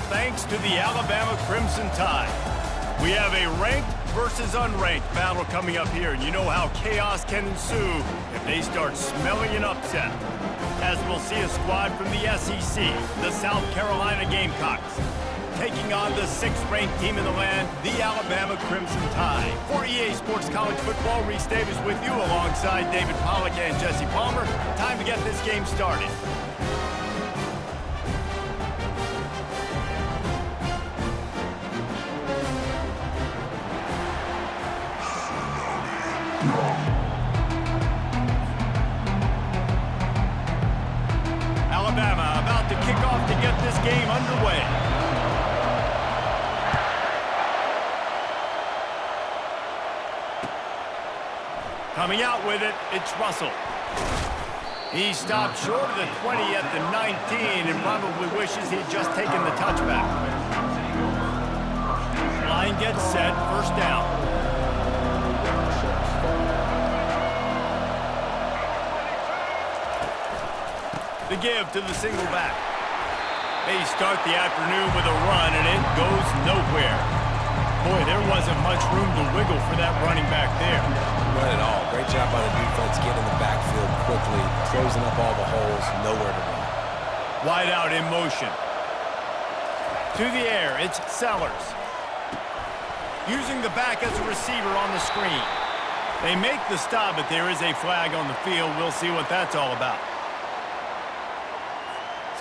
thanks to the Alabama Crimson Tide. We have a ranked versus unranked battle coming up here, and you know how chaos can ensue if they start smelling an upset. As we'll see a squad from the SEC, the South Carolina Gamecocks, taking on the 6th-ranked team in the land, the Alabama Crimson Tide. For EA Sports College Football, Reese Davis with you alongside David Pollack and Jesse Palmer. Time to get this game started. Alabama about to kick off to get this game underway. Coming out with it, it's Russell. He stopped short of the 20 at the 19 and probably wishes he'd just taken the touchback. Line gets set, first down. The give to the single back. They start the afternoon with a run, and it goes nowhere. Boy, there wasn't much room to wiggle for that running back there. Not at all. Great job by the defense getting in the backfield quickly, closing up all the holes, nowhere to run. Wide out in motion. To the air, it's Sellers. Using the back as a receiver on the screen. They make the stop, but there is a flag on the field. We'll see what that's all about.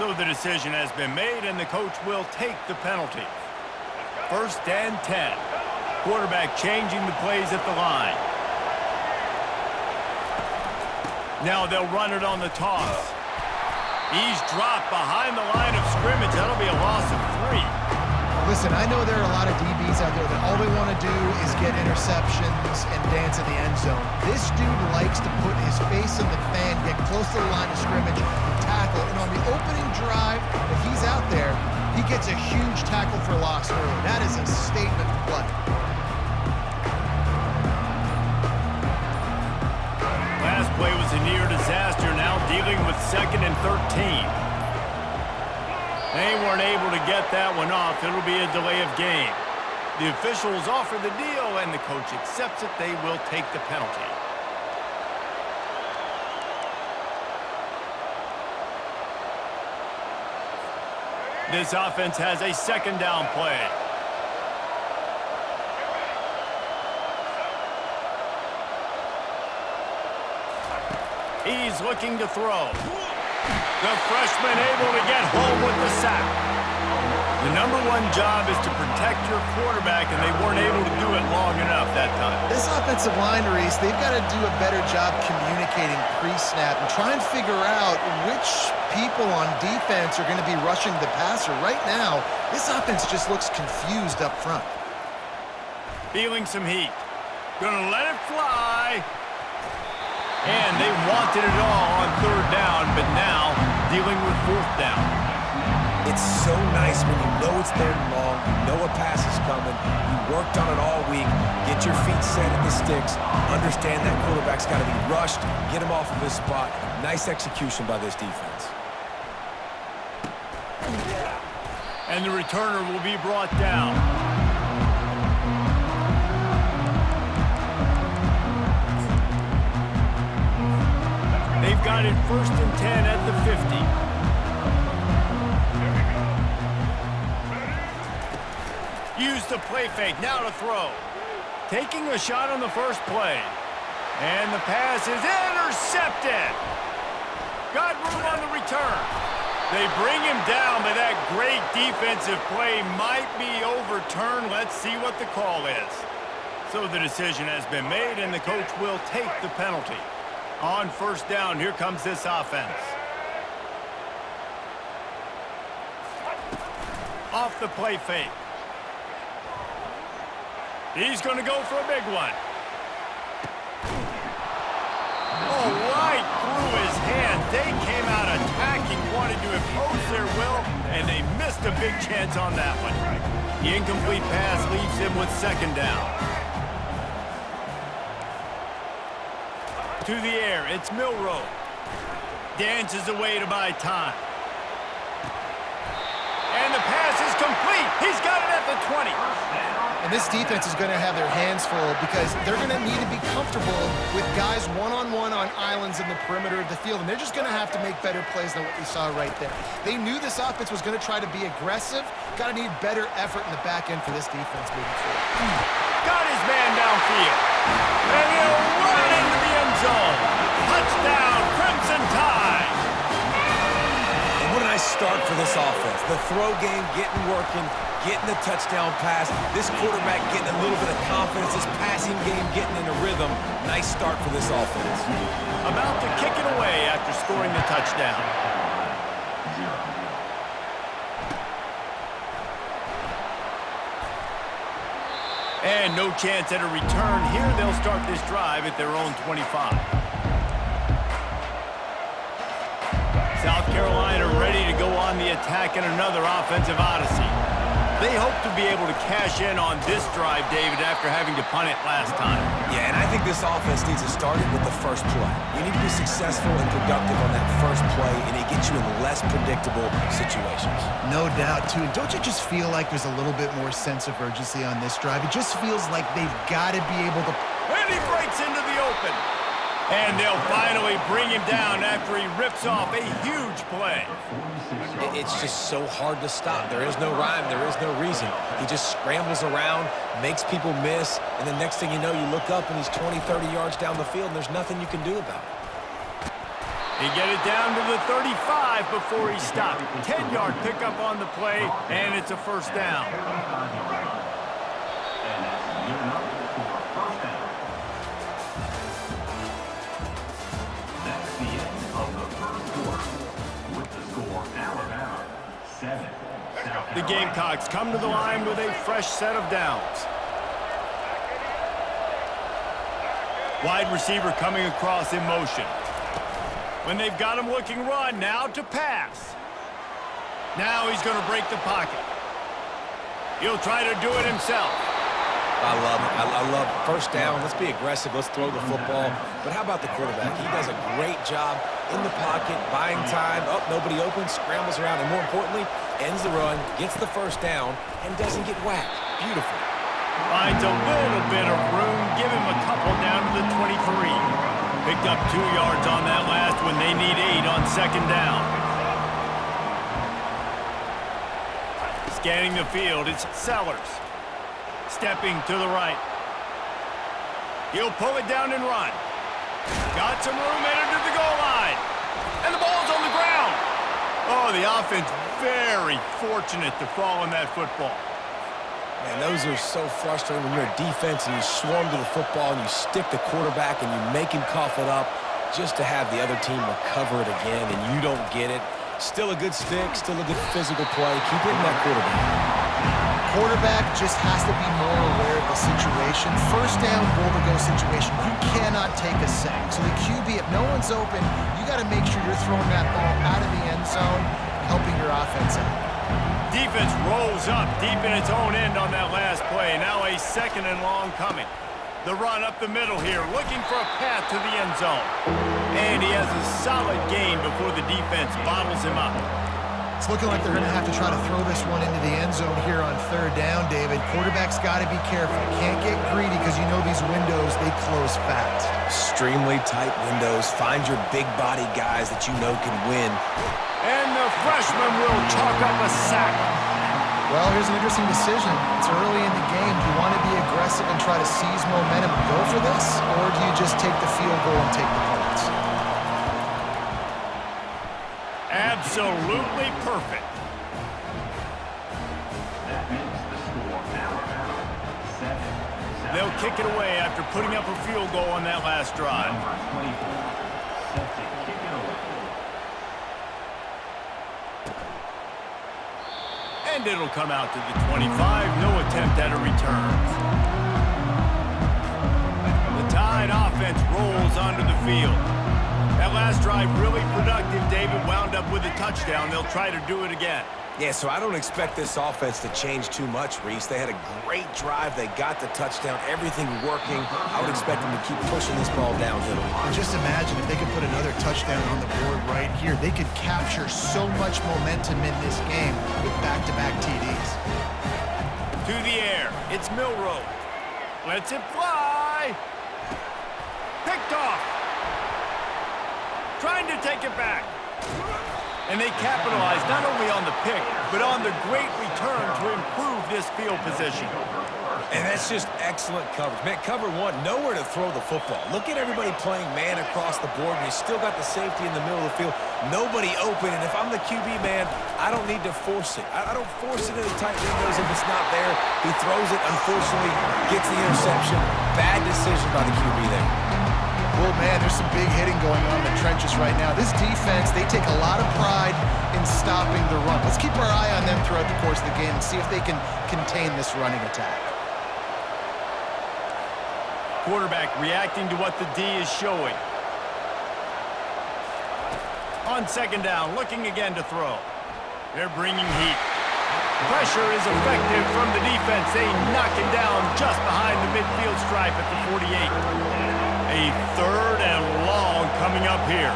So the decision has been made, and the coach will take the penalty. 1st and 10. Quarterback changing the plays at the line. Now they'll run it on the toss. He's dropped behind the line of scrimmage. That'll be a loss of 3. Listen, I know there are a lot of DBs out there that all they want to do is get interceptions and dance in the end zone. This dude likes to put his face in the fan, get close to the line of scrimmage, and tackle. And on the opening drive, if he's out there, he gets a huge tackle for loss early. That is a statement play. Last play was a near disaster, now dealing with 2nd and 13. They weren't able to get that one off. It'll be a delay of game. The officials offer the deal, and the coach accepts it. They will take the penalty. This offense has a 2nd down play. He's looking to throw. The freshman able to get home with the sack. The #1 job is to protect your quarterback, and they weren't able to do it long enough that time. This offensive line, Reese, they've got to do a better job communicating pre-snap and try and figure out which people on defense are going to be rushing the passer. Right now, this offense just looks confused up front. Feeling some heat. Gonna let it fly. And they wanted it all on 3rd down, but now dealing with 4th down. It's so nice when you know it's 3rd and long, you know a pass is coming, you worked on it all week, get your feet set in the sticks, understand that quarterback's got to be rushed, get him off of his spot. Nice execution by this defense. And the returner will be brought down. They've got it 1st and 10 at the 50. Use the play fake, now to throw. Taking a shot on the first play. And the pass is intercepted. Got room on the return. They bring him down, but that great defensive play might be overturned. Let's see what the call is. So the decision has been made, and the coach will take the penalty. On 1st down, here comes this offense. Off the play fake. He's going to go for a big one. Oh, right through his hand. They came out attacking, wanted to impose their will, and they missed a big chance on that one. The incomplete pass leaves him with 2nd down. To the air, it's Milroe. Dances away to buy time. And the pass is complete. And this defense is going to have their hands full because they're going to need to be comfortable with guys one-on-one on islands in the perimeter of the field, and they're just going to have to make better plays than what we saw right there. They knew this offense was going to try to be aggressive. Got to need better effort in the back end for this defense moving forward. Got his man downfield. And he'll run into the end zone. Touchdown, Crimson Tide. And what a nice start for this offense. The throw game getting working, getting the touchdown pass. This quarterback getting a little bit of confidence. This passing game getting in a rhythm. Nice start for this offense. About to kick it away after scoring the touchdown. And no chance at a return here. They'll start this drive at their own 25. South Carolina ready to go on the attack in another offensive odyssey. They hope to be able to cash in on this drive, David, after having to punt it last time. Yeah, and I think this offense needs to start it with the first play. You need to be successful and productive on that first play, and it gets you in less predictable situations. No doubt, too. And don't you just feel like there's a little bit more sense of urgency on this drive? It just feels like they've got to be able to... And he breaks into the open. And they'll finally bring him down after he rips off a huge play. It's just so hard to stop. There is no rhyme. There is no reason. He just scrambles around, makes people miss, and the next thing you know, you look up and he's 20, 30 yards down the field, and there's nothing you can do about it. He get it down to the 35 before he stopped. 10-yard pickup on the play, and it's a first down. The Gamecocks come to the line with a fresh set of downs. Wide receiver coming across in motion. When they've got him looking run, now to pass. Now he's going to break the pocket. He'll try to do it himself. I love it. I love first down. Let's be aggressive. Let's throw the football. But how about the quarterback? He does a great job in the pocket, buying time. Oh, nobody open, scrambles around, and more importantly, ends the run, gets the first down, and doesn't get whacked. Beautiful. Finds a little bit of room. Give him a couple down to the 23. Picked up 2 yards on that last when they need 8 on second down. Scanning the field, it's Sellers. Stepping to the right. He'll pull it down and run. Got some room headed to the goal line. And the ball's on the ground. Oh, the offense very fortunate to fall on that football. Man, those are so frustrating when you're a defense and you swarm to the football and you stick the quarterback and you make him cough it up just to have the other team recover it again and you don't get it. Still a good stick, still a good physical play. Keep hitting that quarterback. Quarterback just has to be more aware of the situation. First down, goal-to-go situation. You cannot take a sack. So the QB, if no one's open, you got to make sure you're throwing that ball out of the end zone, helping your offense out. Defense rolls up deep in its own end on that last play. Now a second and long coming. The run up the middle here, looking for a path to the end zone. And he has a solid gain before the defense bottles him up. It's looking like they're going to have to try to throw this one into the end zone here on third down, David. Quarterback's got to be careful. Can't get greedy because you know these windows, they close fast. Extremely tight windows. Find your big body guys that you know can win. And the freshman will chalk up a sack. Well, here's an interesting decision. It's early in the game. Do you want to be aggressive and try to seize momentum and go for this? Or do you just take the field goal and take the points? Absolutely perfect. They'll kick it away after putting up a field goal on that last drive. And it'll come out to the 25. No attempt at a return. The Tide offense rolls onto the field. That last drive really productive. David wound up with a touchdown. They'll try to do it again. Yeah, so I don't expect this offense to change too much, Reese. They had a great drive. They got the touchdown. Everything working. I would expect them to keep pushing this ball downhill. And just imagine if they could put another touchdown on the board right here. They could capture so much momentum in this game with back-to-back TDs. To the air. It's Milroe. Lets it fly. Picked off. Trying to take it back. And they capitalize not only on the pick, but on the great return to improve this field position. And that's just excellent coverage. Man, cover one, nowhere to throw the football. Look at everybody playing man across the board, and you still got the safety in the middle of the field. Nobody open, and if I'm the QB, man, I don't need to force it. I don't force it into tight windows if it's not there. He throws it, unfortunately, gets the interception. Bad decision by the QB there. Well, man, there's some big hitting going on in the trenches right now. This defense, they take a lot of pride in stopping the run. Let's keep our eye on them throughout the course of the game and see if they can contain this running attack. Quarterback reacting to what the D is showing. On second down, looking again to throw. They're bringing heat. Pressure is effective from the defense. They knock him down just behind the midfield stripe at the 48. A third and long coming up here.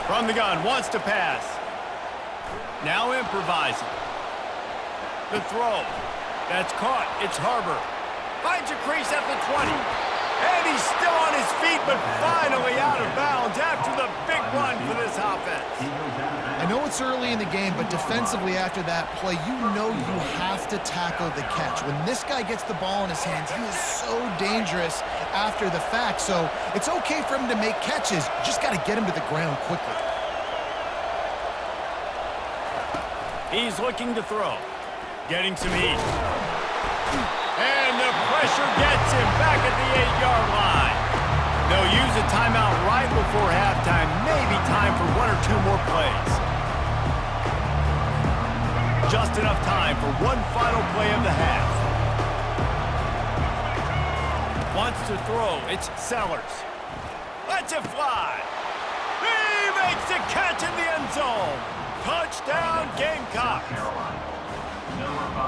From the gun, wants to pass. Now improvising. The throw. That's caught. It's Harbor. Finds a crease at the 20. And he's still on his feet, but finally out of bounds after the big run for this offense. I know it's early in the game, but defensively after that play, you know you have to tackle the catch. When this guy gets the ball in his hands, he is so dangerous after the fact. So it's okay for him to make catches. You just got to get him to the ground quickly. He's looking to throw. Getting some heat. And the pressure gets him back at the 8-yard line. They'll use a timeout right before halftime. Maybe time for one or two more plays. Just enough time for one final play of the half. Wants to throw. It's Sellers. Lets it fly. He makes the catch in the end zone. Touchdown, Gamecocks.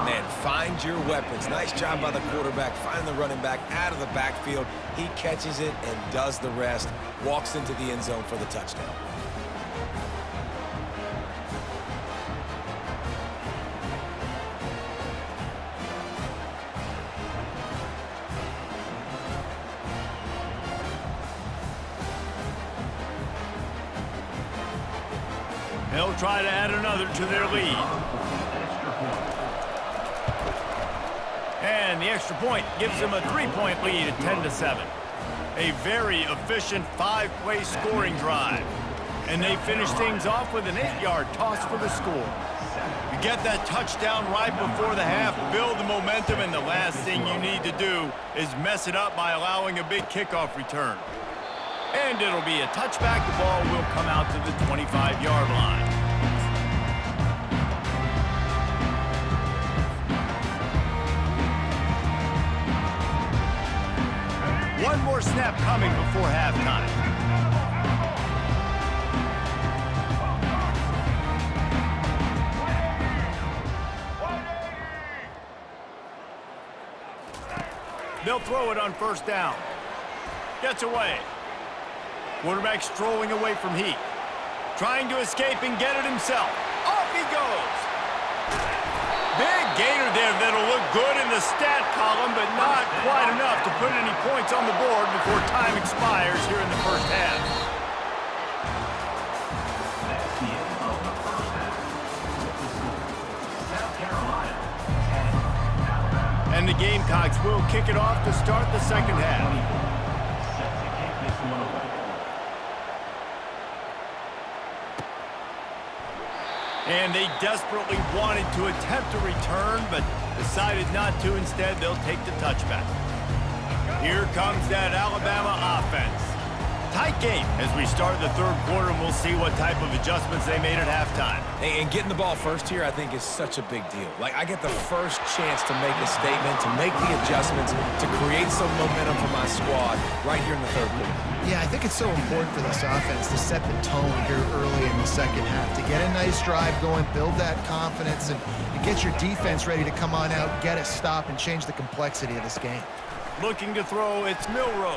Man, find your weapons. Nice job by the quarterback, finding the running back out of the backfield. He catches it and does the rest. Walks into the end zone for the touchdown. They'll try to add another to their lead. And the extra point gives them a 3-point lead at 10-7. A very efficient 5-play scoring drive. And they finish things off with an 8-yard toss for the score. You get that touchdown right before the half, build the momentum, and the last thing you need to do is mess it up by allowing a big kickoff return. And it'll be a touchback. The ball will come out to the 25-yard line. One more snap coming before halftime. They'll throw it on first down. Gets away. Quarterback strolling away from heat. Trying to escape and get it himself. Off he goes. Big gainer there that'll look good in the stat column, but not quite enough to put any points on the board before time expires here in the first half. And the Gamecocks will kick it off to start the second half. And they desperately wanted to attempt a return, but decided not to. Instead, they'll take the touchback. Here comes that Alabama offense. tight game as we start the third quarter, and we'll see what type of adjustments they made at halftime. And getting the ball first here, I think, is such a big deal. Like, I get the first chance to make a statement, to make the adjustments, to create some momentum for my squad right here in the third quarter. Yeah, I think it's so important for this offense to set the tone here early in the second half, to get a nice drive going, build that confidence, and get your defense ready to come on out, get a stop, and change the complexity of this game. Looking to throw, it's Milroe.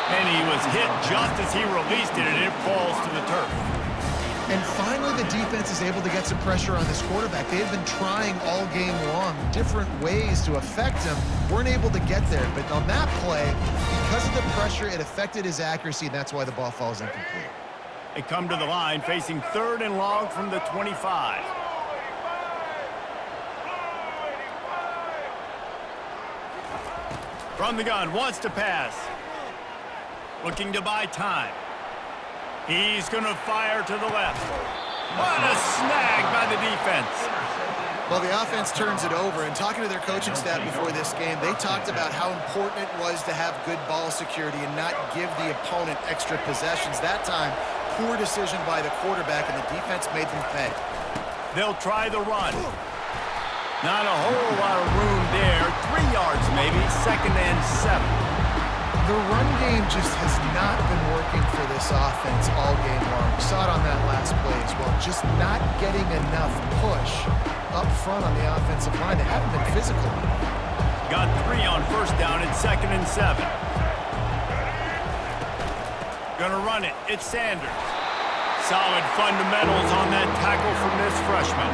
And he was hit just as he released it, and it falls to the turf. And finally, the defense is able to get some pressure on this quarterback. They have been trying all game long different ways to affect him. Weren't able to get there. But on that play, because of the pressure, it affected his accuracy, and that's why the ball falls incomplete. They come to the line, facing 3rd and long from the 25. From the gun, wants to pass. Looking to buy time. He's going to fire to the left. What a snag by the defense. Well, the offense turns it over, and talking to their coaching staff before this game, they talked about how important it was to have good ball security and not give the opponent extra possessions. That time, poor decision by the quarterback, and the defense made them pay. They'll try the run. Not a whole lot of room there. 3 yards maybe, 2nd and 7. The run game just has not been working for this offense all game long. We saw it on that last play as well. Just not getting enough push up front on the offensive line. They haven't been physical. Got 3 on 1st down and 2nd and 7. Gonna run it. It's Sanders. Solid fundamentals on that tackle from this freshman.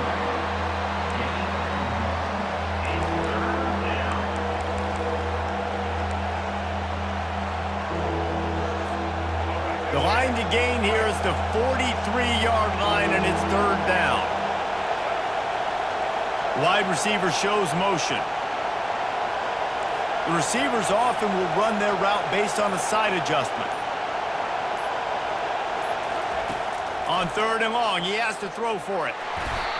The line to gain here is the 43-yard line, and it's 3rd down. Wide receiver shows motion. The receivers often will run their route based on a side adjustment. On 3rd and long, he has to throw for it.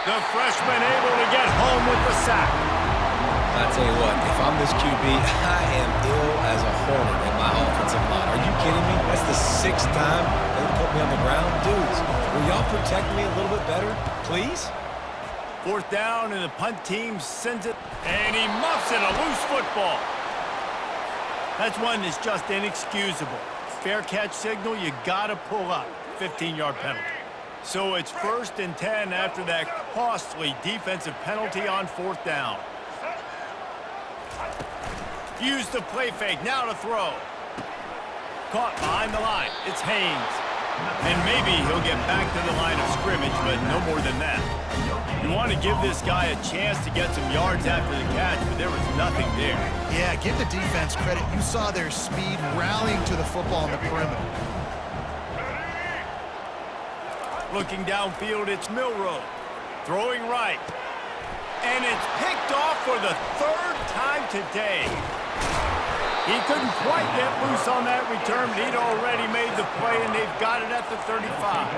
The freshman able to get home with the sack. I tell you what, if I'm this QB, I am ill as a hornet in my offensive line. Are you kidding me? That's the 6th time they've put me on the ground. Dudes, will y'all protect me a little bit better, please? 4th down, and the punt team sends it, and he muffs it, a loose football. That's one that's just inexcusable. Fair catch signal, you gotta pull up. 15-yard penalty. So it's 1st and 10 after that costly defensive penalty on 4th down. Use the play fake, now to throw. Caught behind the line, it's Haynes. And maybe he'll get back to the line of scrimmage, but no more than that. You want to give this guy a chance to get some yards after the catch, but there was nothing there. Yeah, give the defense credit. You saw their speed rallying to the football on the perimeter. Looking downfield, it's Milroe. Throwing right. And it's picked off for the 3rd time today. He couldn't quite get loose on that return, but he'd already made the play, and they've got it at the 35.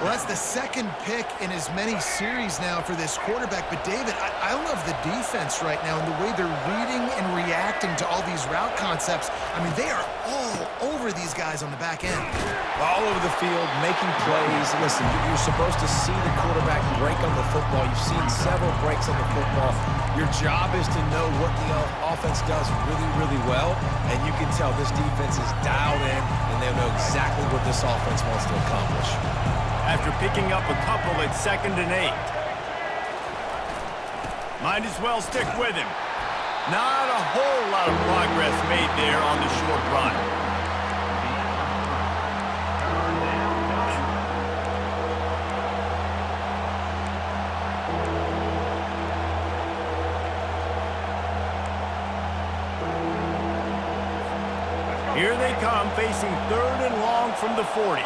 Well, that's the 2nd pick in as many series now for this quarterback. But, David, I love the defense right now and the way they're reading and reacting to all these route concepts. I mean, they are all over these guys on the back end. All over the field, making plays. Listen, you're supposed to see the quarterback break on the football. You've seen several breaks on the football. Your job is to know what the offense does really, really well, and you can tell this defense is dialed in, and they know exactly what this offense wants to accomplish. After picking up a couple at 2nd and 8. Might as well stick with him. Not a whole lot of progress made there on the short run. Here they come, facing 3rd and long from the 40.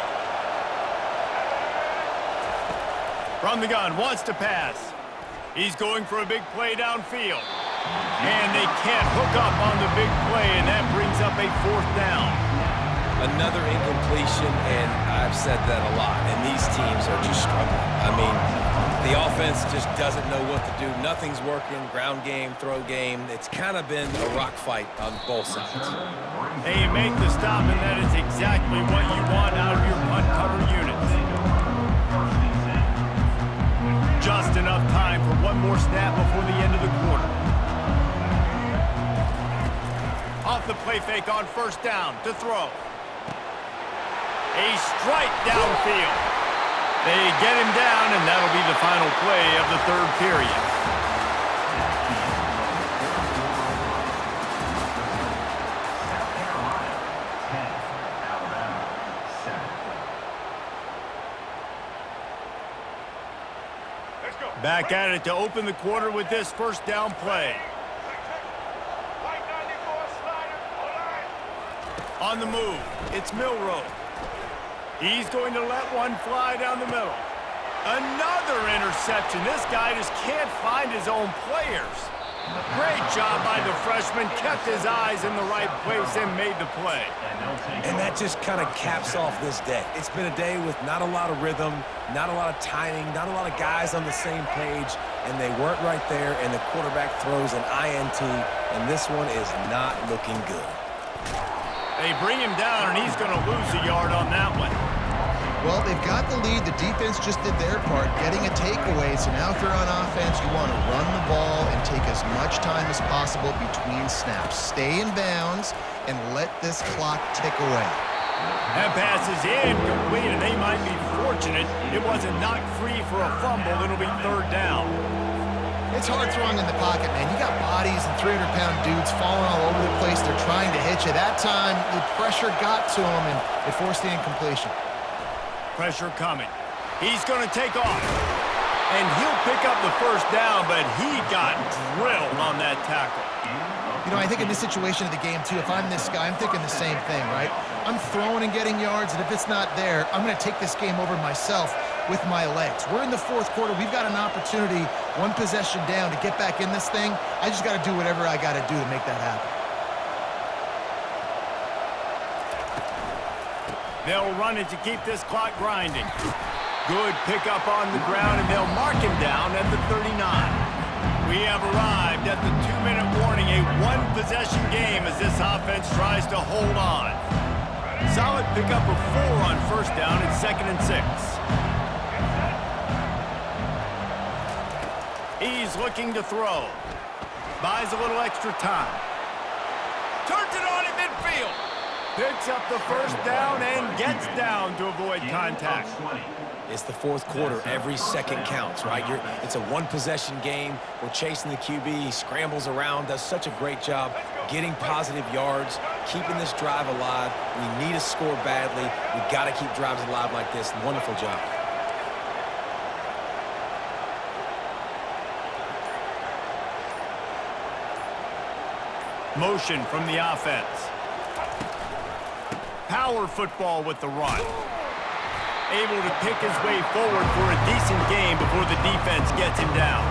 From the gun, wants to pass. He's going for a big play downfield. And they can't hook up on the big play, and that brings up a 4th down. Another incompletion, and I've said that a lot, and these teams are just struggling. I mean, the offense just doesn't know what to do. Nothing's working, ground game, throw game. It's kind of been a rock fight on both sides. Hey, you make the stop, and that is exactly what you want out of your punt cover units. Just enough time for one more snap before the end of the quarter. Off the play fake on first down to throw. A strike downfield. They get him down, and that'll be the final play of the third period. Back at it to open the quarter with this first down play. On the move, it's Milroe. He's going to let one fly down the middle. Another interception. This guy just can't find his own players. Great job by the freshman. Kept his eyes in the right place and made the play. And that just kind of caps off this day. It's been a day with not a lot of rhythm, not a lot of timing, not a lot of guys on the same page, and they weren't right there, and the quarterback throws an INT, and this one is not looking good. They bring him down, and he's going to lose a yard on that one. Well, they've got the lead. The defense just did their part, getting a takeaway. So now if you're on offense, you want to run the ball and take as much time as possible between snaps. Stay in bounds and let this clock tick away. That pass is incomplete, and they might be fortunate it wasn't knocked free for a fumble. It'll be third down. It's hard throwing in the pocket, man. You got bodies and 300-pound dudes falling all over the place. They're trying to hit you. That time, the pressure got to him, and it forced the incompletion. Pressure coming. He's going to take off. And he'll pick up the first down, but he got drilled on that tackle. You know, I think in this situation of the game, too, if I'm this guy, I'm thinking the same thing, right? I'm throwing and getting yards, and if it's not there, I'm going to take this game over myself with my legs. We're in the fourth quarter. We've got an opportunity, one possession down, to get back in this thing. I just got to do whatever I got to do to make that happen. They'll run it to keep this clock grinding. Good pickup on the ground, and they'll mark him down at the 39. We have arrived at the 2-minute warning, a one-possession game as this offense tries to hold on. Solid pickup of 4 on first down and 2nd and 6. He's looking to throw. Buys a little extra time. Turns it on in midfield. Picks up the first down and gets down to avoid contact. It's the fourth quarter. Every second counts, right? It's a one-possession game. We're chasing the QB. He scrambles around, does such a great job getting positive yards, keeping this drive alive. We need a score badly. We've got to keep drives alive like this. Wonderful job. Motion from the offense. Power football with the run. Able to pick his way forward for a decent game before the defense gets him down.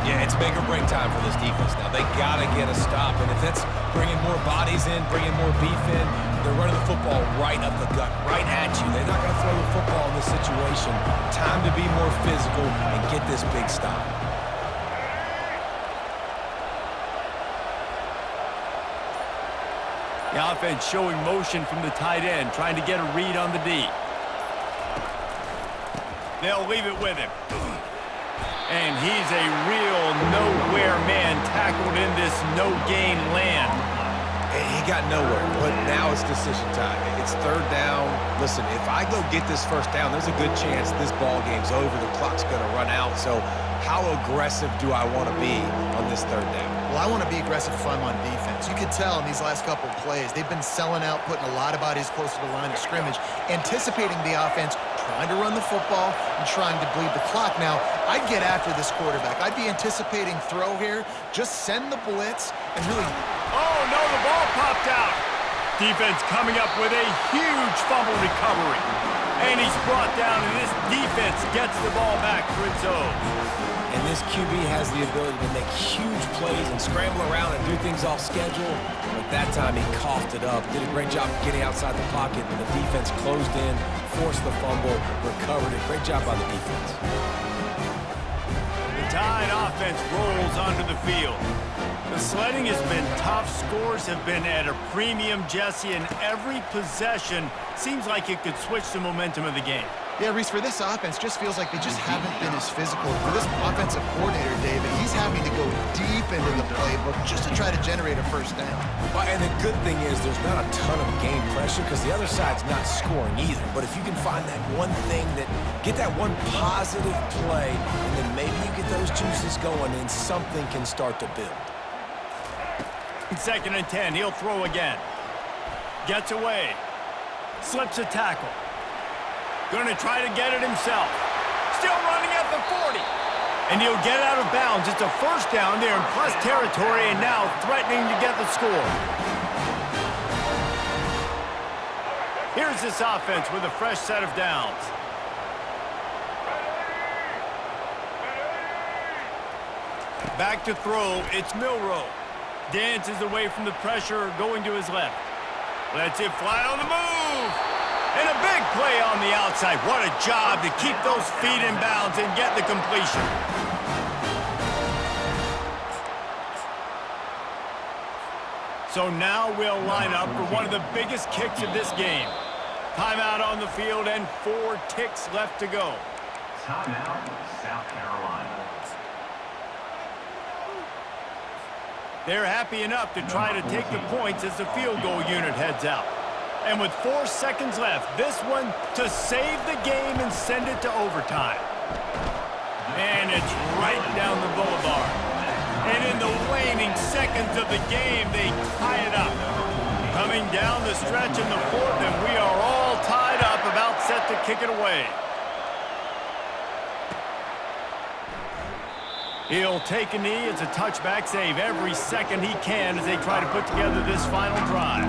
Yeah, it's make or break time for this defense now. They got to get a stop, and if it's bringing more bodies in, bringing more beef in, they're running the football right up the gut, right at you. They're not going to throw the football in this situation. Time to be more physical and get this big stop. The offense showing motion from the tight end, trying to get a read on the D. They'll leave it with him. And he's a real nowhere man tackled in this no-gain land. He got nowhere, but now it's decision time. It's third down. Listen, if I go get this first down, there's a good chance this ball game's over. The clock's going to run out. So how aggressive do I want to be on this third down? Well, I want to be aggressive if I'm on defense. You could tell in these last couple of plays, they've been selling out, putting a lot of bodies close to the line of scrimmage, anticipating the offense, trying to run the football and trying to bleed the clock. Now, I'd get after this quarterback. I'd be anticipating throw here. Just send the blitz and really... Oh, no, the ball popped out. Defense coming up with a huge fumble recovery. And he's brought down, and this defense gets the ball back for its own. And this QB has the ability to make huge plays and scramble around and do things off schedule. But that time he coughed it up. Did a great job of getting outside the pocket, but the defense closed in, forced the fumble, recovered it. Great job by the defense. The Tide offense rolls onto the field. The sledding has been tough. Scores have been at a premium, Jesse, and every possession seems like it could switch the momentum of the game. Yeah, Reese, for this offense, just feels like they just haven't been as physical. For this offensive coordinator, David, he's having to go deep into the playbook just to try to generate a first down. Well, and the good thing is there's not a ton of game pressure because the other side's not scoring either. But if you can find that one thing get that one positive play, and then maybe you get those juices going and something can start to build. 2nd and 10, he'll throw again. Gets away. Slips a tackle. Going to try to get it himself. Still running at the 40. And he'll get out of bounds. It's a first down there in plus territory, and now threatening to get the score. Here's this offense with a fresh set of downs. Back to throw, it's Milroe. Dances away from the pressure, going to his left. Lets it fly on the move. And a big play on the outside. What a job to keep those feet in bounds and get the completion. So now we'll line up for one of the biggest kicks of this game. Timeout on the field and 4 ticks left to go. Timeout, South Carolina. They're happy enough to try to take the points as the field goal unit heads out. And with 4 seconds left, this one to save the game and send it to overtime. And it's right down the boulevard. And in the waning seconds of the game, they tie it up. Coming down the stretch in the 4th, and we are all tied up, about set to kick it away. He'll take a knee. It's a touchback save every second he can as they try to put together this final drive.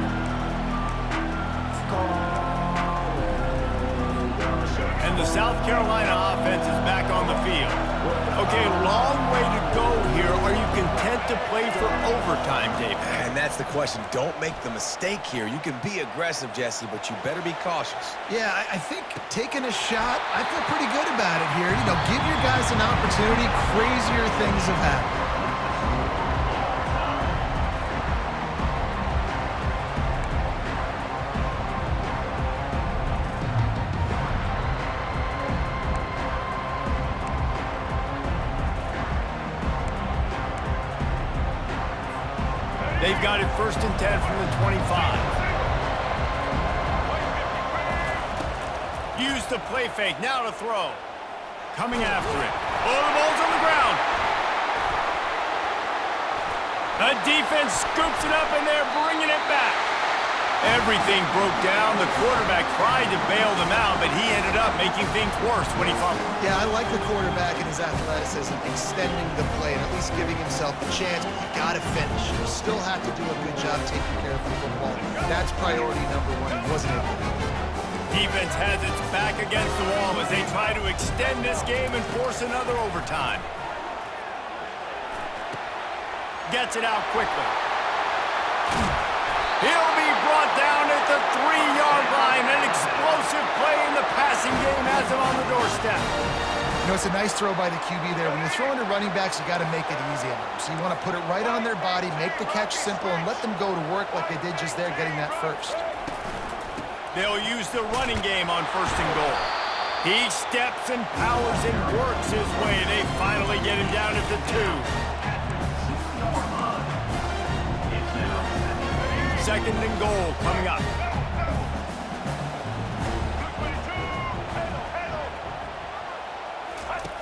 And the South Carolina offense is back on the field. Okay, long way to go here. Are you content to play for overtime, David? And that's the question. Don't make the mistake here. You can be aggressive, Jesse, but you better be cautious. Yeah, I think taking a shot, I feel pretty good about it here. You know, give your guys an opportunity. Crazier things have happened. They've got it 1st and 10 from the 25. Use the play fake, now to throw. Coming after it. Oh, the ball's on the ground. The defense scoops it up, and they're bringing it back. Everything broke down. The quarterback tried to bail them out, but he ended up making things worse when he fumbled. Yeah, I like the quarterback and his athleticism, extending the play and at least giving himself the chance, but you got to finish. You still have to do a good job taking care of the football. That's priority number 1. He wasn't able to do that. Defense has its back against the wall as they try to extend this game and force another overtime. Gets it out quickly. He'll be brought down at the 3-yard line. An explosive play in the passing game has him on the doorstep. You know, it's a nice throw by the QB there. When you're throwing to running backs, you got to make it easy on them. So you want to put it right on their body, make the catch simple, and let them go to work like they did just there, getting that first. They'll use the running game on 1st and goal. He steps and powers and works his way. They finally get him down at the 2. 2nd and goal coming up.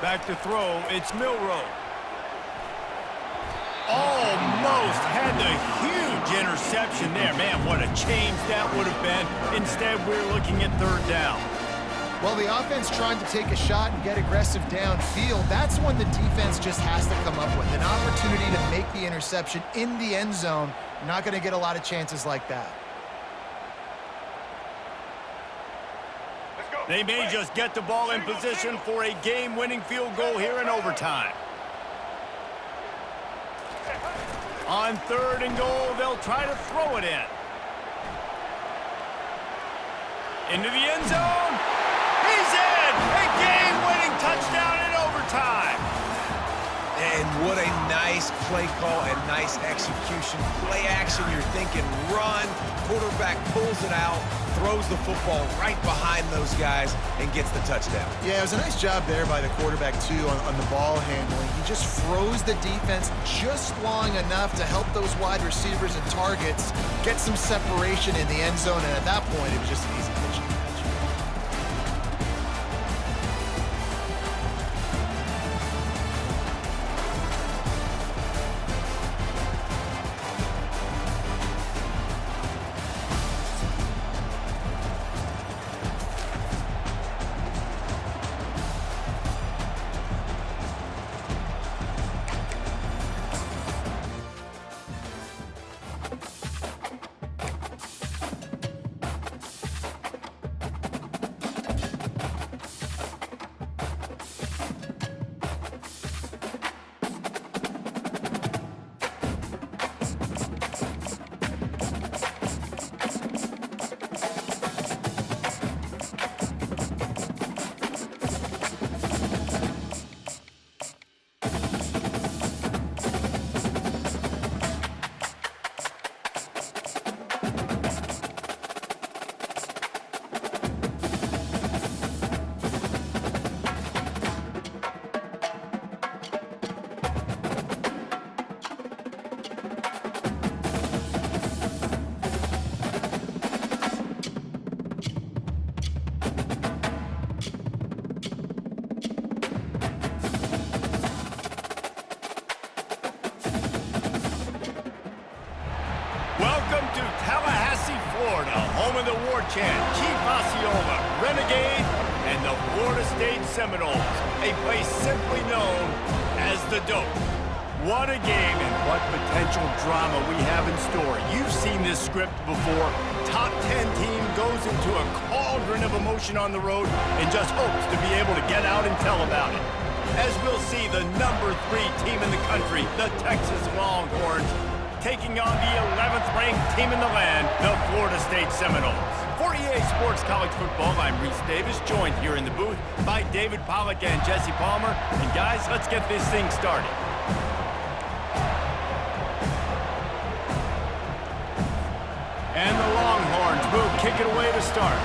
Back to throw, it's Milroe. Almost had the huge interception there. Man, what a change that would have been. Instead, we're looking at 3rd down. Well, the offense trying to take a shot and get aggressive downfield, that's when the defense just has to come up with an opportunity to make the interception in the end zone. Not going to get a lot of chances like that. Let's go. They may just get the ball in position for a game-winning field goal here in overtime. On 3rd and goal, they'll try to throw it in. Into the end zone. He's in! A game-winning touchdown in overtime. And what a nice play call and nice execution. Play action, you're thinking run. Quarterback pulls it out, throws the football right behind those guys, and gets the touchdown. Yeah, it was a nice job there by the quarterback, too, on the ball handling. He just froze the defense just long enough to help those wide receivers and targets get some separation in the end zone, and at that point, it was just an easy pitch to catch. Welcome to Tallahassee, Florida, home of the war chant, Chief Osceola, Renegade, and the Florida State Seminoles, a place simply known as the Dope. What a game and what potential drama we have in store. You've seen this script before. Top 10 team goes into a cauldron of emotion on the road and just hopes to be able to get out and tell about it. As we'll see the number 3 team in the country, the Texas Longhorns, taking on the 11th ranked team in the land, the Florida State Seminoles. For EA Sports College Football, I'm Reese Davis, joined here in the booth by David Pollack and Jesse Palmer. And guys, let's get this thing started. And the Longhorns will kick it away to start.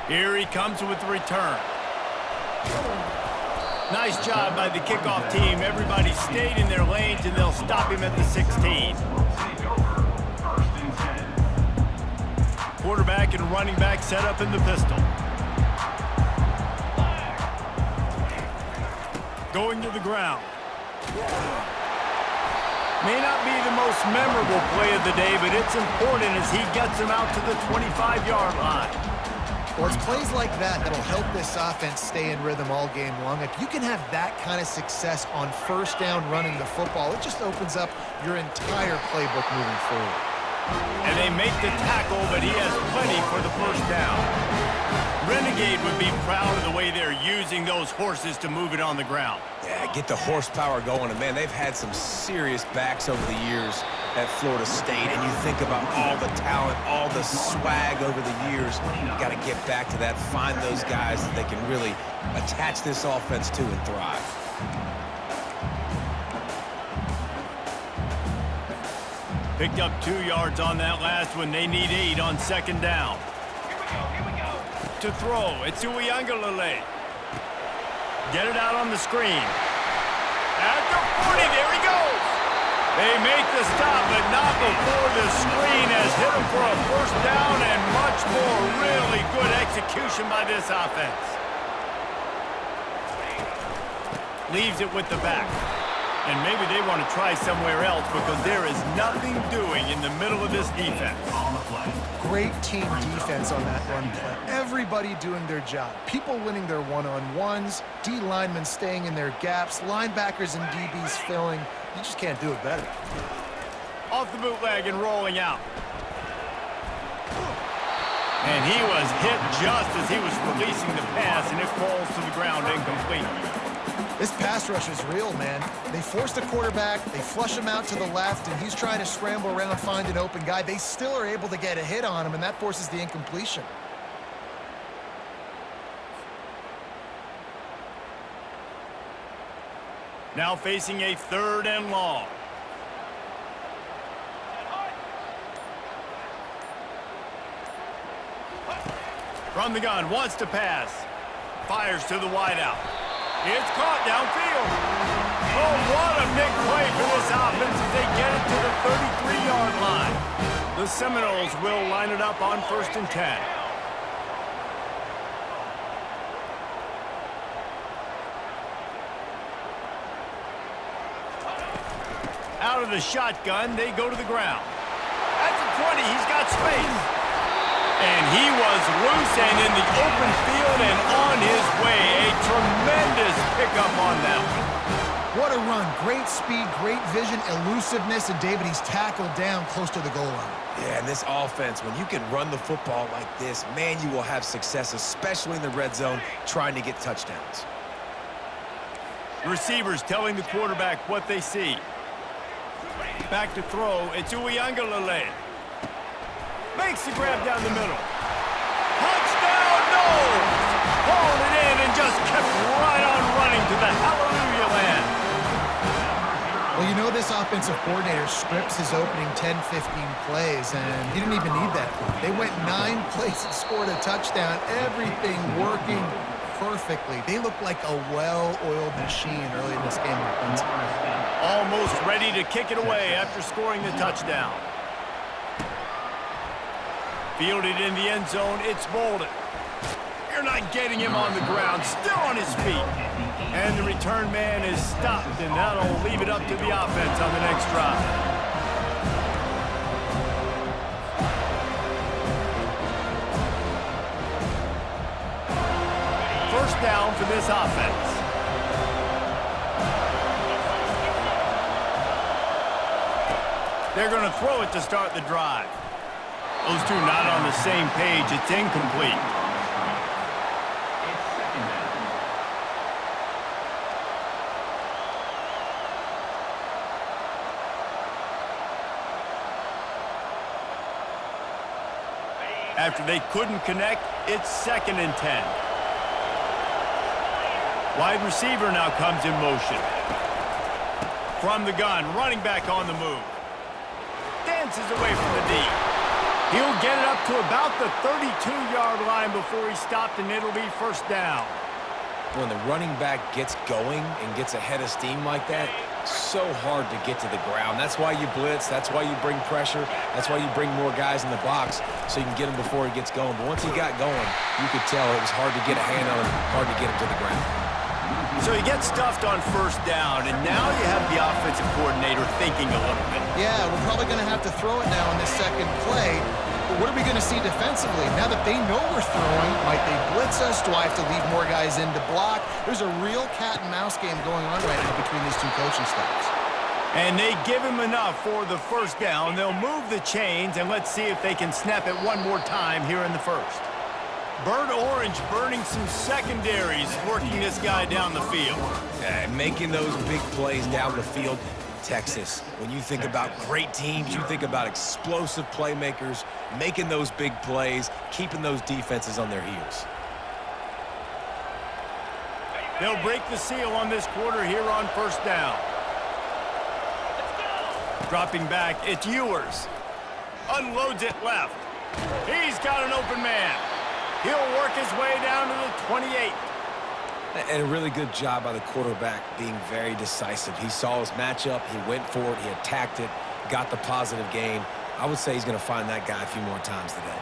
Here he comes with the return. Nice job by the kickoff team. Everybody stayed in their lanes, and they'll stop him at the 16. Quarterback and running back set up in the pistol. Going to the ground. May not be the most memorable play of the day, but it's important as he gets him out to the 25-yard line. Well, it's plays like that that'll help this offense stay in rhythm all game long. If you can have that kind of success on first down running the football, it just opens up your entire playbook moving forward. And they make the tackle, but he has plenty for the first down. Renegade would be proud of the way they're using those horses to move it on the ground. Yeah, get the horsepower going. And, man, they've had some serious backs over the years at Florida State. And you think about all the talent, all the swag over the years. You got to get back to that, find those guys that they can really attach this offense to and thrive. Picked up 2 yards on that last one. They need 8 on second down. To throw, it's Uiagalelei. Get it out on the screen. At the 40, there he goes. They make the stop, but not before the screen has hit him for a first down and much more. Really good execution by this offense. Leaves it with the back. And maybe they want to try somewhere else because there is nothing doing in the middle of this defense. Great team defense on that run play. Everybody doing their job. People winning their one-on-ones, D linemen staying in their gaps, linebackers and DBs filling. You just can't do it better. Off the bootleg and rolling out. And he was hit just as he was releasing the pass, and it falls to the ground incomplete. This pass rush is real, man. They force the quarterback, they flush him out to the left, and he's trying to scramble around and find an open guy. They still are able to get a hit on him, and that forces the incompletion. Now facing a 3rd and long. From the gun, wants to pass. Fires to the wideout. It's caught downfield. Oh, what a big play for this offense as they get it to the 33-yard line. The Seminoles will line it up on 1st and 10. Out of the shotgun, they go to the ground. At the 20, he's got space. And he was loose and in the open field and on his way. A tremendous pickup on that one. What a run. Great speed, great vision, elusiveness, and David, he's tackled down close to the goal line. Yeah, and this offense, when you can run the football like this, man, you will have success, especially in the red zone, trying to get touchdowns. The receivers telling the quarterback what they see. Back to throw. It's Uiagalelei. Makes the grab down the middle. Touchdown, no! Hauled it in and just kept right on running to the hallelujah land. Well, you know this offensive coordinator scripts his opening 10, 15 plays, and he didn't even need that. They went 9 plays and scored a touchdown. Everything working perfectly. They look like a well-oiled machine early in this game. Almost ready to kick it away after scoring the touchdown. Fielded in the end zone, it's Bolden. You're not getting him on the ground, still on his feet. And the return man is stopped, and that'll leave it up to the offense on the next drive. First down for this offense. They're going to throw it to start the drive. Those two not on the same page. It's incomplete. It's 2nd down. After they couldn't connect, it's 2nd and 10. Wide receiver now comes in motion. From the gun, running back on the move. Dances away from the D. He'll get it up to about the 32-yard line before he's stopped, and it'll be first down. When the running back gets going and gets ahead of steam like that, so hard to get to the ground. That's why you blitz. That's why you bring pressure. That's why you bring more guys in the box so you can get him before he gets going. But once he got going, you could tell it was hard to get a hand on him, hard to get him to the ground. So he gets stuffed on first down, and now you have the offensive coordinator thinking a little bit. Yeah, we're probably going to have to throw it now on this second play. But what are we going to see defensively? Now that they know we're throwing, might they blitz us? Do I have to leave more guys in to block? There's a real cat and mouse game going on right now between these two coaching staffs. And they give him enough for the first down. They'll move the chains, and let's see if they can snap it one more time here in the first. Burnt Orange burning some secondaries, working this guy down the field. Making those big plays down the field. Texas, when you think about great teams, you think about explosive playmakers, making those big plays, keeping those defenses on their heels. They'll break the seal on this quarter here on first down. Dropping back, it's Ewers. Unloads it left. He's got an open man. He'll work his way down to the 28. And a really good job by the quarterback being very decisive. He saw his matchup, he went for it, he attacked it, got the positive gain. I would say he's going to find that guy a few more times today.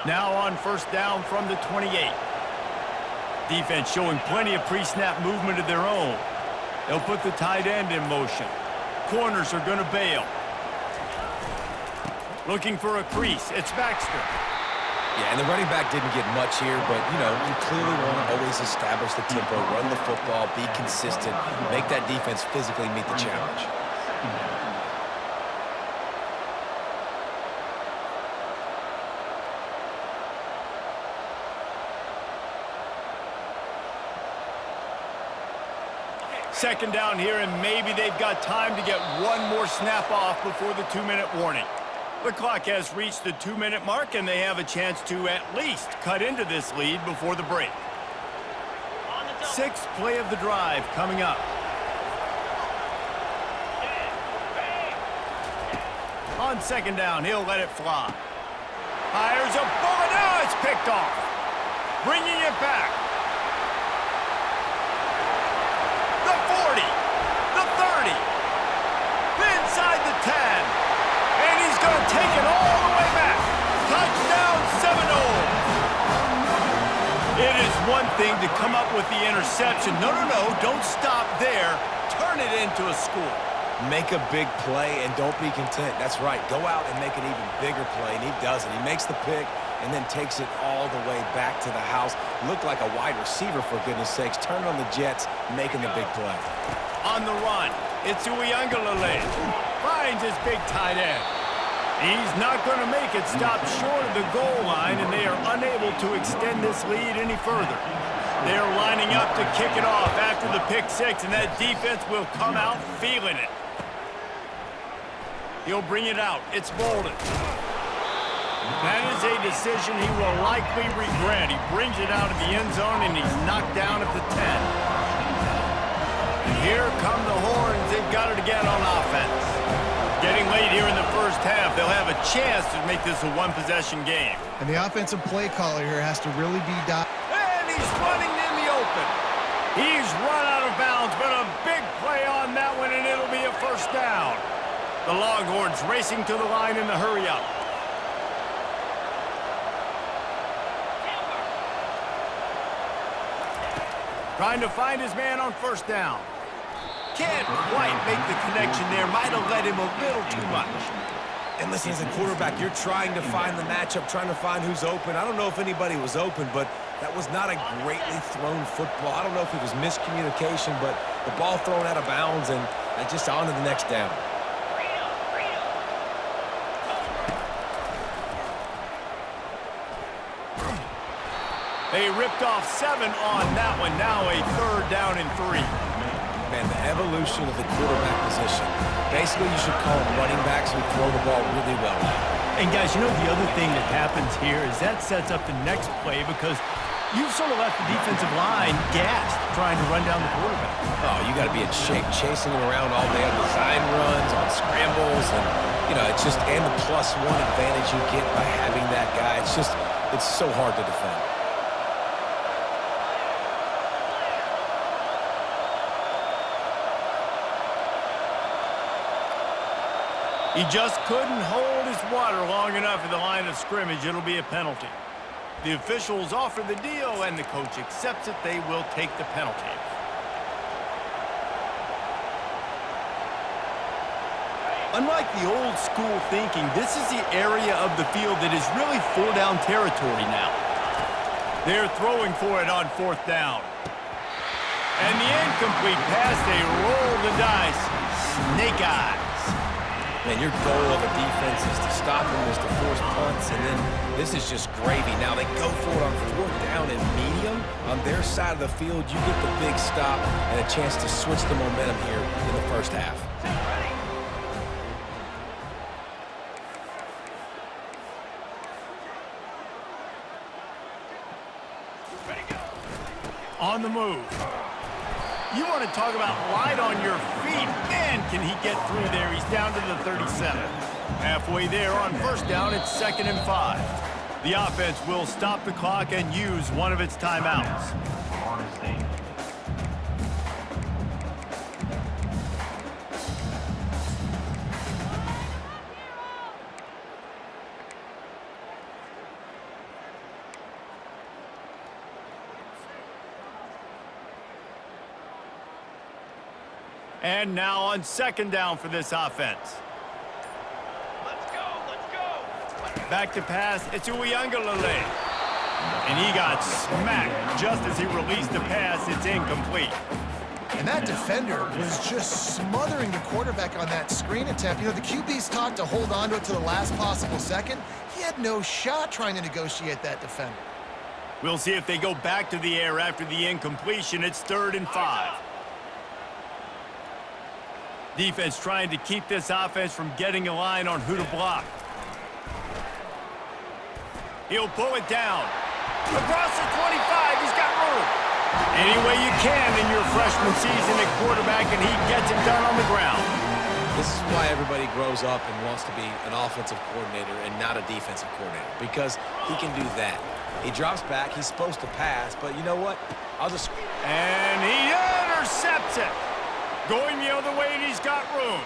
Now on first down from the 28. Defense showing plenty of pre-snap movement of their own. They'll put the tight end in motion. Corners are going to bail. Looking for a crease. It's Baxter. Yeah, and the running back didn't get much here, but, you clearly want to always establish the tempo, run the football, be consistent, make that defense physically meet the challenge. Second down here, and maybe they've got time to get one more snap off before the 2-minute warning. The clock has reached the 2-minute mark, and they have a chance to at least cut into this lead before the break. Sixth play of the drive coming up. On second down, he'll let it fly. Fires a bullet. Now it's picked off. Bringing it back. The 40. The 30. Inside the 10. And he's going to take it all the way back. Touchdown, Seminoles. It is one thing to come up with the interception. No, don't stop there. Turn it into a score. Make a big play and don't be content. That's right. Go out and make an even bigger play, and he does it. He makes the pick and then takes it all the way back to the house. Looked like a wide receiver, for goodness sakes. Turned on the Jets, making the big play. On the run, it's Uiagalelei. Finds his big tight end. He's not going to make it stop short of the goal line, and they are unable to extend this lead any further. They're lining up to kick it off after the pick six, and that defense will come out feeling it. He'll bring it out. It's Bolden. That is a decision he will likely regret. He brings it out of the end zone, and he's knocked down at the 10. And here come the horns. They've got it again on offense. Getting late here in the first half, they'll have a chance to make this a one-possession game. And the offensive play caller here has to really be And he's running in the open. He's run out of bounds, but a big play on that one, and it'll be a first down. The Longhorns racing to the line in the hurry-up. Trying to find his man on first down. Can't quite make the connection there. Might have led him a little too much. And listen, as a quarterback, you're trying to find the matchup, trying to find who's open. I don't know if anybody was open, but that was not a greatly thrown football. I don't know if it was miscommunication, but the ball thrown out of bounds and just on to the next down. They ripped off 7 on that one. Now a third down and 3. Man, the evolution of the quarterback position. Basically, you should call them running backs who throw the ball really well. And guys, the other thing that happens here is that sets up the next play because you've sort of left the defensive line gassed trying to run down the quarterback. Oh, you got to be in shape, chasing him around all day on design runs, on scrambles, and, it's just, and the +1 advantage you get by having that guy. It's so hard to defend. He just couldn't hold his water long enough at the line of scrimmage. It'll be a penalty. The officials offer the deal, and the coach accepts it. They will take the penalty. Unlike the old school thinking, this is the area of the field that is really 4-down territory now. They're throwing for it on 4th down. And the incomplete pass, they roll the dice. Snake eyes. Man, your goal of a defense is to stop them, is to force punts, and then this is just gravy. Now they go for it on 4th down and medium. On their side of the field, you get the big stop and a chance to switch the momentum here in the first half. On the move. You want to talk about light on your feet. Man, can he get through there. He's down to the 37. Halfway there on 1st down, it's 2nd and 5. The offense will stop the clock and use one of its timeouts. And now on 2nd down for this offense. Let's go, let's go. Back to pass, it's Uiagalelei. And he got smacked just as he released the pass. It's incomplete. And that defender was just smothering the quarterback on that screen attempt. You know, the QB's taught to hold on to it to the last possible second. He had no shot trying to negotiate that defender. We'll see if they go back to the air after the incompletion. It's 3rd and 5. Defense trying to keep this offense from getting a line on who to block. He'll pull it down. Across the 25, he's got room. Any way you can in your freshman season at quarterback, and he gets it done on the ground. This is why everybody grows up and wants to be an offensive coordinator and not a defensive coordinator, because he can do that. He drops back, he's supposed to pass, but you know what? And he intercepts it. Going the other way, and he's got room.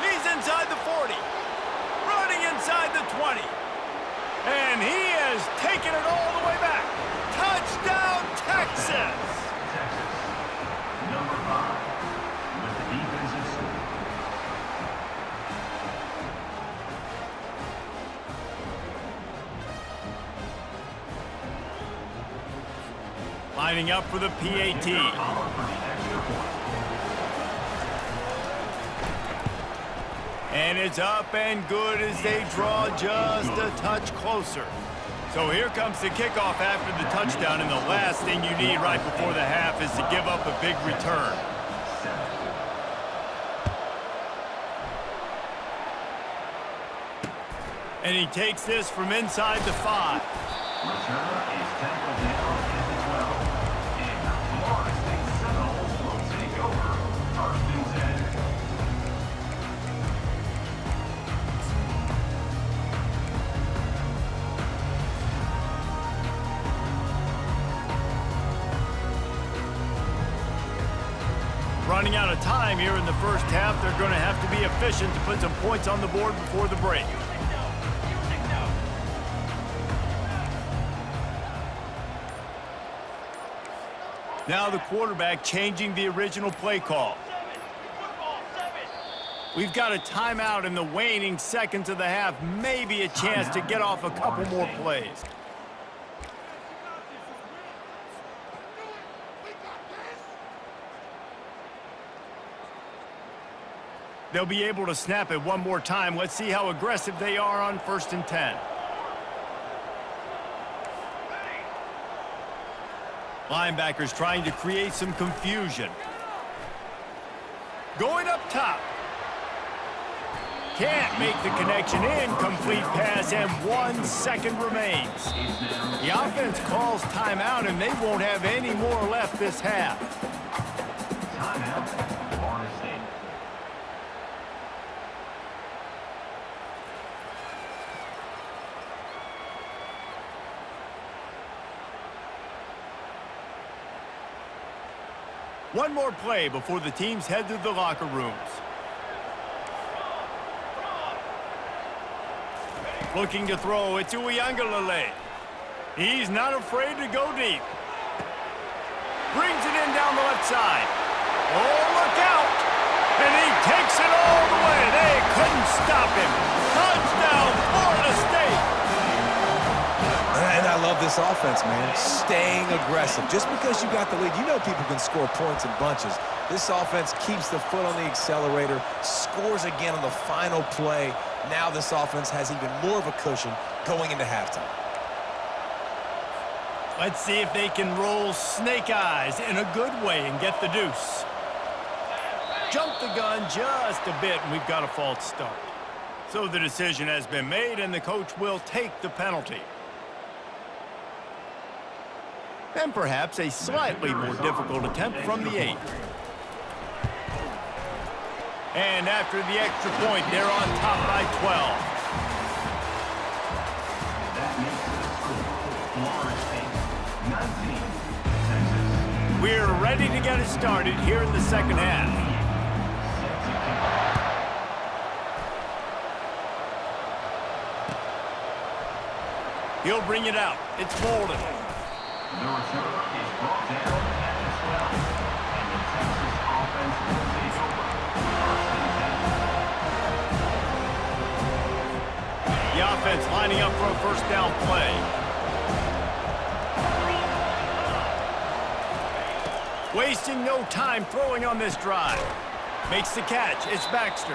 He's inside the 40. Running inside the 20. And he has taken it all the way back. Touchdown, Texas! Texas, number 5, with the defensive score. Lining up for the PAT. Followed for the extra point. And it's up and good as they draw just a touch closer. So here comes the kickoff after the touchdown, and the last thing you need right before the half is to give up a big return. And he takes this from inside the 5. Returner is tackled down at the 12. And the Florida State Seminoles will take over 1st and 10. Running out of time here in the first half, they're going to have to be efficient to put some points on the board before the break. Now the quarterback changing the original play call. We've got a timeout in the waning seconds of the half, maybe a chance to get off a couple more plays. They'll be able to snap it one more time. Let's see how aggressive they are on 1st and 10. Linebackers trying to create some confusion. Going up top. Can't make the connection. Incomplete pass, and 1 second remains. The offense calls timeout, and they won't have any more left this half. Timeout, Florida State. One more play before the teams head to the locker rooms. Looking to throw, it's Uiagalelei. He's not afraid to go deep. Brings it in down the left side. Oh, look out! And he takes it all the way. They couldn't stop him. Touchdown, Florida State! And I love this offense, man. Staying aggressive. Just because you got the lead, you know people can score points in bunches. This offense keeps the foot on the accelerator, scores again on the final play. Now this offense has even more of a cushion going into halftime. Let's see if they can roll snake eyes in a good way and get the deuce. Jump the gun just a bit, and we've got a false start. So the decision has been made, and the coach will take the penalty. And perhaps a slightly more difficult attempt from the 8. And after the extra point, they're on top by 12. That makes the score Florida State 19, Texas. We're ready to get it started here in the second half. He'll bring it out. It's Bolden. The return is brought down at the 12, and the Texas offense will take over 1st and 10. The offense lining up for a first down play. Wasting no time throwing on this drive. Makes the catch. It's Baxter.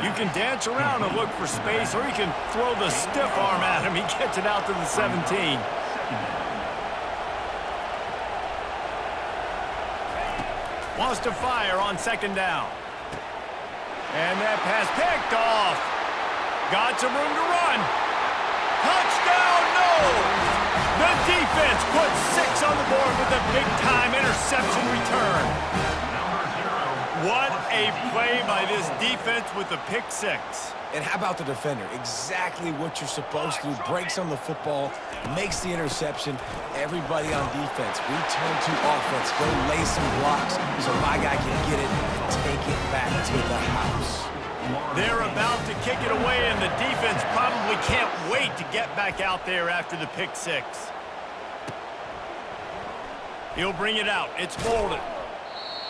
You can dance around and look for space, or you can throw the stiff arm at him. He gets it out to the 17. Wants to fire on second down. And that pass picked off. Got some room to run. Touchdown, no! The defense puts 6 on the board with a big-time interception return. What a play by this defense with the pick 6. And how about the defender? Exactly what you're supposed to do. Breaks on the football, makes the interception. Everybody on defense, return to offense. Go lay some blocks so my guy can get it and take it back to the house. They're about to kick it away, and the defense probably can't wait to get back out there after the pick 6. He'll bring it out. It's Bolden.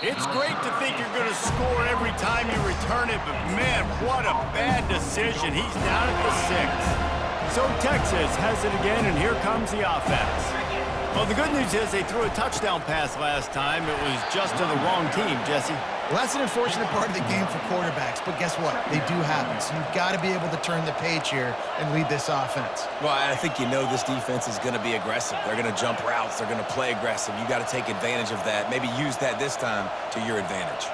It's great to think you're going to score every time you return it, but man, what a bad decision. He's down at the 6. So Texas has it again, and here comes the offense. Well, the good news is they threw a touchdown pass last time. It was just to the wrong team, Jesse. Well, that's an unfortunate part of the game for quarterbacks, but guess what? They do happen, so you've got to be able to turn the page here and lead this offense. Well, I think you know this defense is going to be aggressive. They're going to jump routes. They're going to play aggressive. You got to take advantage of that. Maybe use that this time to your advantage.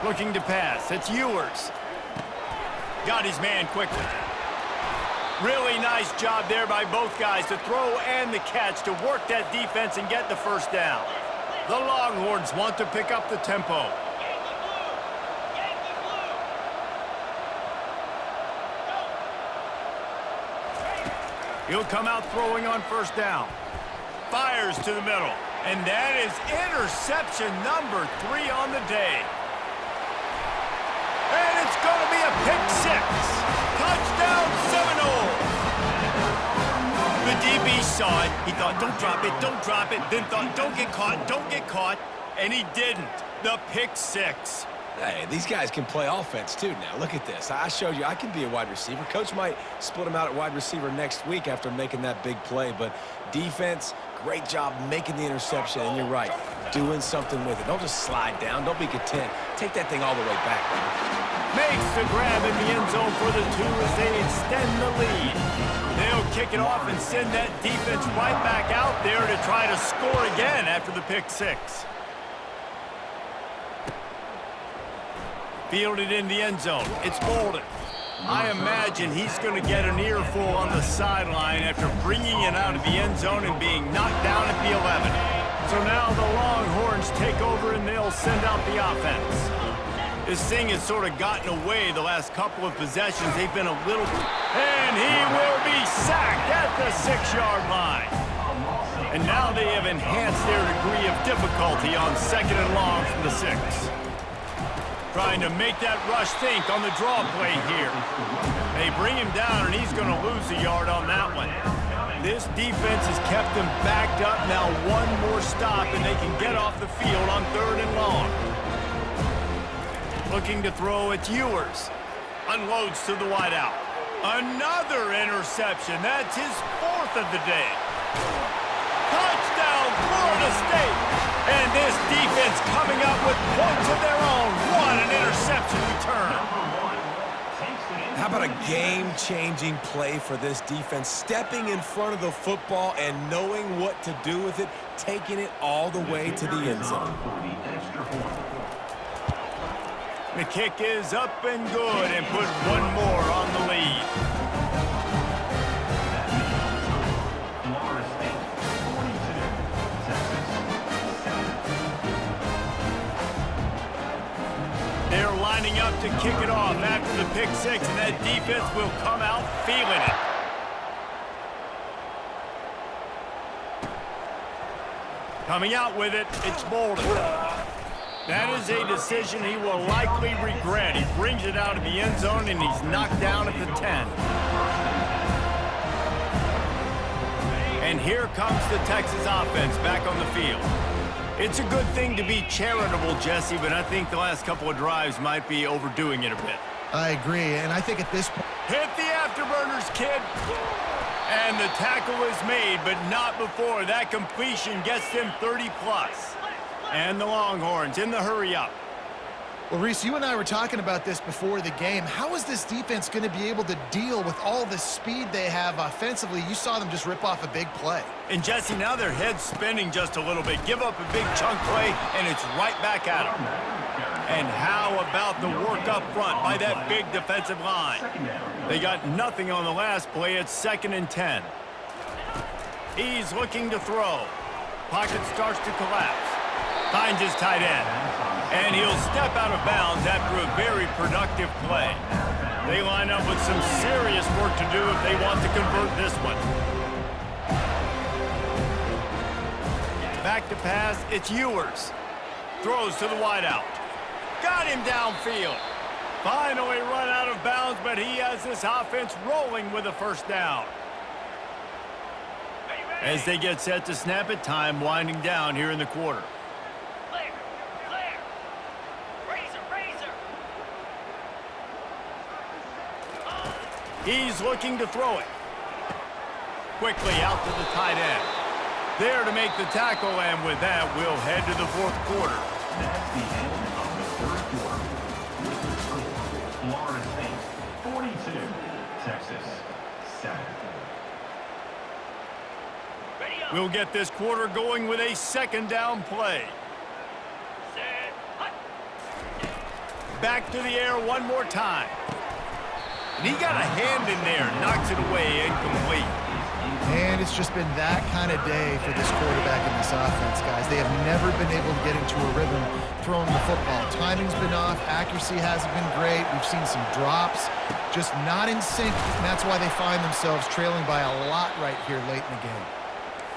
Looking to pass. It's Ewers. Got his man quickly. Really nice job there by both guys to throw and the catch to work that defense and get the first down. The Longhorns want to pick up the tempo. He'll come out throwing on first down. Fires to the middle. And that is interception number 3 on the day. And it's going to be a pick 6. Touchdown Seminoles. The DB saw it. He thought, don't drop it. Then thought, don't get caught. And he didn't. The pick 6. Hey, these guys can play offense too now. Look at this. I showed you I can be a wide receiver. Coach might split him out at wide receiver next week after making that big play. But defense, great job making the interception. And you're right, doing something with it. Don't just slide down. Don't be content. Take that thing all the way back, baby. Makes the grab in the end zone for the 2 as they extend the lead. They'll kick it off and send that defense right back out there to try to score again after the pick 6. Fielded in the end zone. It's Bolden. I imagine he's going to get an earful on the sideline after bringing it out of the end zone and being knocked down at the 11. So now the Longhorns take over and they'll send out the offense. This thing has sort of gotten away the last couple of possessions. They've been a little... And he will be sacked at the 6-yard line. And now they have enhanced their degree of difficulty on 2nd and long from the 6. Trying to make that rush think on the draw play here. They bring him down, and he's going to lose a yard on that one. This defense has kept them backed up. Now one more stop, and they can get off the field on 3rd and long. Looking to throw, it's Ewers. Unloads to the wideout. Another interception. That's his 4th of the day. Touchdown, Florida State. And this defense coming up with points of their own. What an interception return. How about a game-changing play for this defense? Stepping in front of the football and knowing what to do with it, taking it all the way to the end zone. The kick is up and good and put one more on the lead. They're lining up to kick it off after the pick 6, and that defense will come out feeling it. Coming out with it, it's Bolden. That is a decision he will likely regret. He brings it out of the end zone, and he's knocked down at the 10. And here comes the Texas offense back on the field. It's a good thing to be charitable, Jesse, but I think the last couple of drives might be overdoing it a bit. I agree, and I think at this point... Hit the afterburners, kid. And the tackle is made, but not before that completion gets them 30+. And the Longhorns in the hurry-up. Well, Reese, you and I were talking about this before the game. How is this defense going to be able to deal with all the speed they have offensively? You saw them just rip off a big play. And, Jesse, now their head's spinning just a little bit. Give up a big chunk play, and it's right back at them. And how about the work up front by that big defensive line? They got nothing on the last play. It's 2nd and 10. He's looking to throw. Pocket starts to collapse. Finds his tight end. And he'll step out of bounds after a very productive play. They line up with some serious work to do if they want to convert this one. Back to pass, it's Ewers. Throws to the wideout. Got him downfield. Finally run out of bounds, but he has this offense rolling with a first down. As they get set to snap it, time winding down here in the quarter. He's looking to throw it. Quickly out to the tight end. There to make the tackle, and with that, we'll head to the 4th quarter. That's the end of the 3rd quarter. With the score, Florida State 42, Texas 7. We'll get this quarter going with a 2nd down play. Back to the air one more time. And he got a hand in there, knocks it away, incomplete. And it's just been that kind of day for this quarterback and this offense, guys. They have never been able to get into a rhythm throwing the football. Timing's been off. Accuracy hasn't been great. We've seen some drops, just not in sync. And that's why they find themselves trailing by a lot right here late in the game.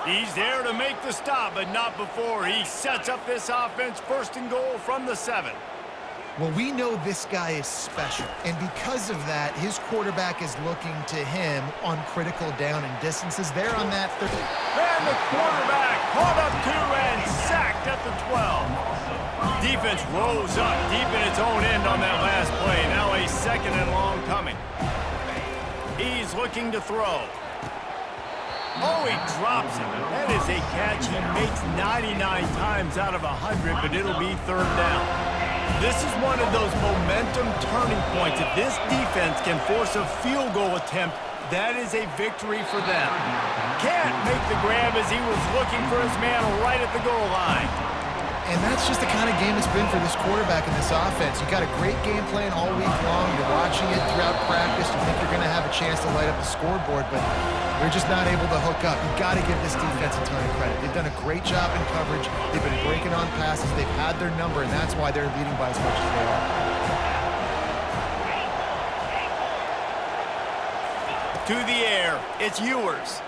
He's there to make the stop, but not before. He sets up this offense 1st and goal from the 7. Well, we know this guy is special, and because of that, his quarterback is looking to him on critical down and distances. They're on that 30. And the quarterback caught up to and sacked at the 12. Defense rose up deep in its own end on that last play. Now a 2nd and long coming. He's looking to throw. Oh, he drops it. That is a catch he makes 99 times out of 100, but it'll be 3rd down. This is one of those momentum turning points. If this defense can force a field goal attempt, that is a victory for them. Can't make the grab as he was looking for his man right at the goal line. And that's just the kind of game it's been for this quarterback and this offense. You got a great game plan all week long. You're watching it throughout practice. You think you're going to have a chance to light up the scoreboard, but they're just not able to hook up. You've got to give this defense a ton of credit. They've done a great job in coverage. They've been breaking on passes. They've had their number, and that's why they're leading by as much as they are. To the air, it's Ewers.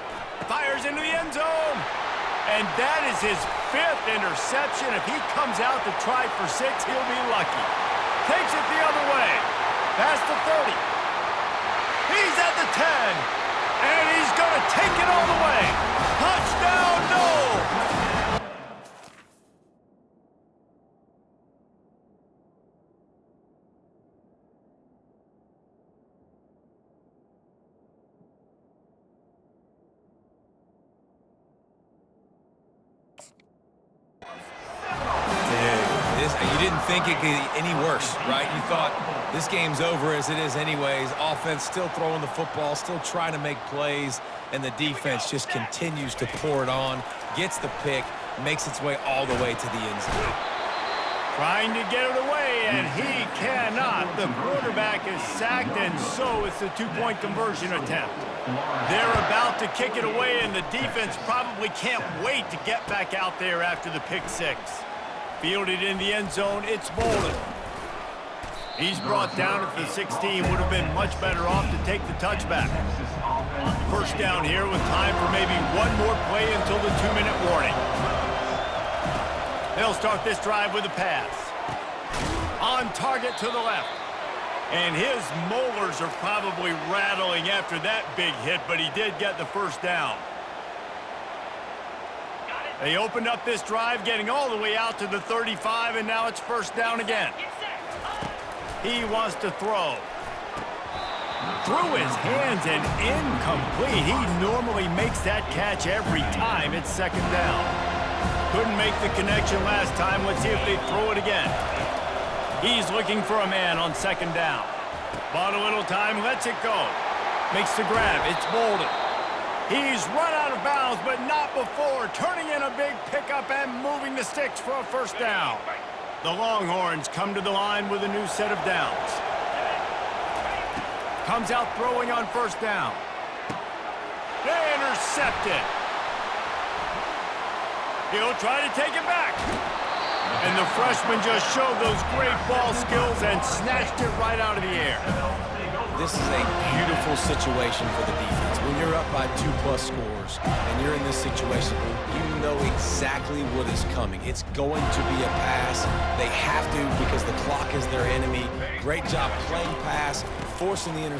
Fires into the end zone. And that is his 5th interception. If he comes out to try for 6, he'll be lucky. Takes it the other way. Past the 30. He's at the 10. And he's going to take it all the way. Touchdown, no! You didn't think it could get any worse, right? You thought this game's over as it is anyways. Offense still throwing the football, still trying to make plays, and the defense just continues to pour it on, gets the pick, makes its way all the way to the end zone. Trying to get it away, and he cannot. The quarterback is sacked, and so it's the 2-point conversion attempt. They're about to kick it away, and the defense probably can't wait to get back out there after the pick 6. Fielded in the end zone, it's Bolden. He's brought down at the 16, would have been much better off to take the touchback. First down here with time for maybe one more play until the 2-minute warning. They'll start this drive with a pass. On target to the left. And his molars are probably rattling after that big hit, but he did get the first down. They opened up this drive, getting all the way out to the 35, and now it's first down again. He wants to throw. Through his hands and incomplete. He normally makes that catch every time it's second down. Couldn't make the connection last time. Let's see if they throw it again. He's looking for a man on second down. Bought a little time, lets it go. Makes the grab, it's Bolden. He's run out of bounds, but not before. Turning in a big pickup and moving the sticks for a first down. The Longhorns come to the line with a new set of downs. Comes out throwing on first down. They intercept it. He'll try to take it back. And the freshman just showed those great ball skills and snatched it right out of the air. This is a beautiful situation for the defense. When you're up by 2+ scores and you're in this situation, you know exactly what is coming. It's going to be a pass. They have to because the clock is their enemy. Great job playing pass, forcing the interception.